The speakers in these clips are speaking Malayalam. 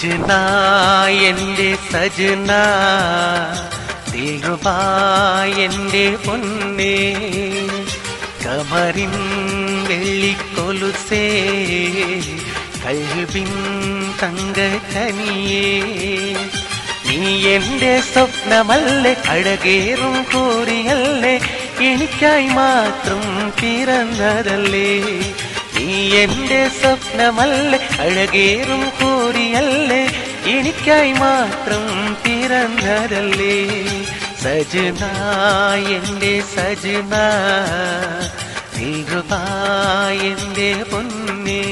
സജന എന്റെ സജന ദിൽറുബാ എന്റെ പൊന്നേ കമറിൻ വെള്ളിക്കൊലുസേ കൽബിൻ തങ്കക്കനിയേ നീ എന്റെ സ്വപ്നമല്ലേ അഴകേറും കോരിയല്ലേ എനിക്കായി മാത്രം പിറന്നതല്ലേ നീ എന്റെ സ്വപ്നമല്ലേ അഴകേറും കോരിയല്ലേ എനിക്കായി മാത്രം പിറന്നതല്ലേ സജന എന്റെ സജന ദിൽറുബാ എന്റെ പൊന്നേ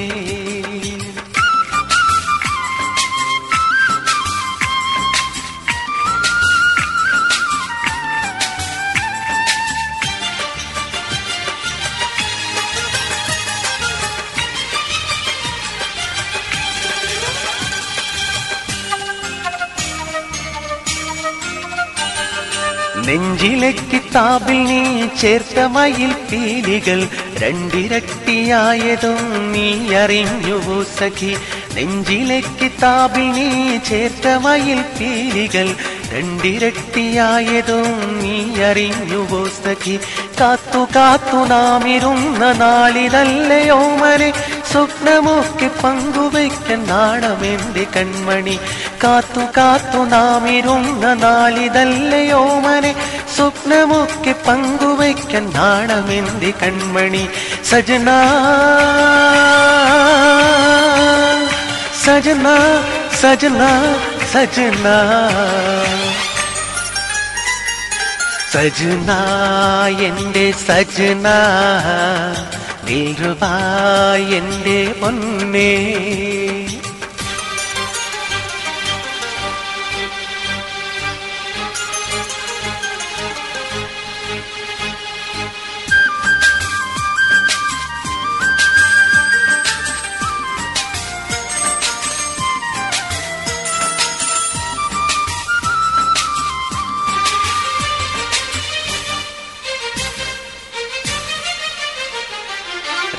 നെഞ്ചിലെ കിതാബിൽ നീ ചേർത്ത മയിൽ പീലികൾ രണ്ടിരട്ടിയായതും നീ അറിഞ്ഞുവോ സഖി നെഞ്ചിലെ കിതാബിൽ നീ ചേർത്ത മയിൽ പീലികൾ രണ്ടിരട്ടിയായതും നീ അറിഞ്ഞുവോ സഖി കാത്തു കാത്തു നാമിരുന്ന നാളിതല്ലയോ മനെ സ്വപ്നമൊക്കെ പങ്കുവയ്ക്കാൻ നാണമെന്റെ കൺമണി കാത്തു കാത്തു നാമിരുന്ന നാളിതല്ലയോ മനെ സ്വപ്നമൊക്കെ പങ്കുവയ്ക്കാൻ നാണമെന്റെ കൺമണി സജന സജന സജന സജന സജന എന്റെ സജന ദിൽറുബാ എന്റെ പൊന്നേ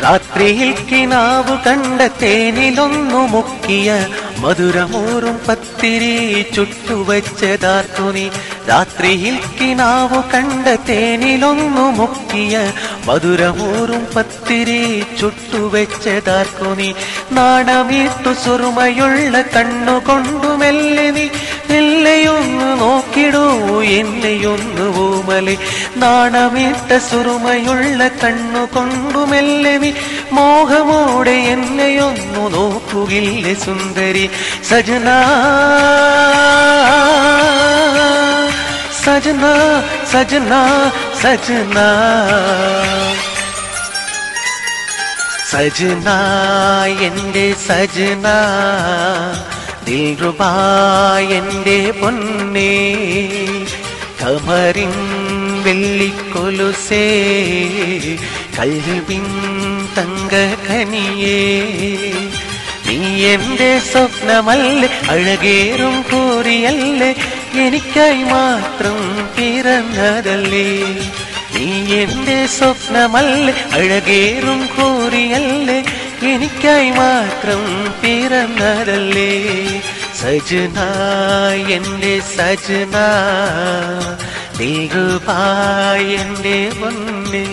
രാത്രിയിൽ കിനാവ് കണ്ട തേനിലൊന്നു മുക്കിയ മധുരമൂറും പത്തിരി ചുട്ടുവച്ചതാർക്കുനി രാത്രിയിൽ കിനാവ് കണ്ട തേനിലൊന്നു മുക്കിയ മധുരമൂറും പത്തിരി ചുട്ടുവച്ചതാർക്കുനി നാണമീട്ടു സുറുമയുള്ള കണ്ണുകൊണ്ടു മെല്ലെ നീ മെല്ലെയൊന്നു നോക്കിടൂ എന്നെയൊന്നു ഓമലെ നാണമീട്ട സുറുമയുള്ള കണ്ണുകൊണ്ടു മെല്ലെ നീ മോഹമോടെ എന്നെയൊന്നു നോക്കുകില്ലേ സുന്ദരി സജന സജന സജന സജന സജന എന്റെ സജന ദിൽറുബാ എന്റെ പൊന്നേ കമറിൻ വെള്ളിക്കൊലുസേ കൽബിൻ തങ്കക്കനിയേ നീ എന്റെ സ്വപ്നമല്ലേ അഴകേറും കോരിയല്ലേ എനിക്കായി മാത്രം പിറന്നതല്ലേ നീ എന്റെ സ്വപ്നമല്ലേ അഴകേറും കോരിയല്ലേ എനിക്കായി മാത്രം പിറന്നതല്ലേ സജന എന്റെ സജന ദിൽറുബാ എന്റെ പൊന്നേ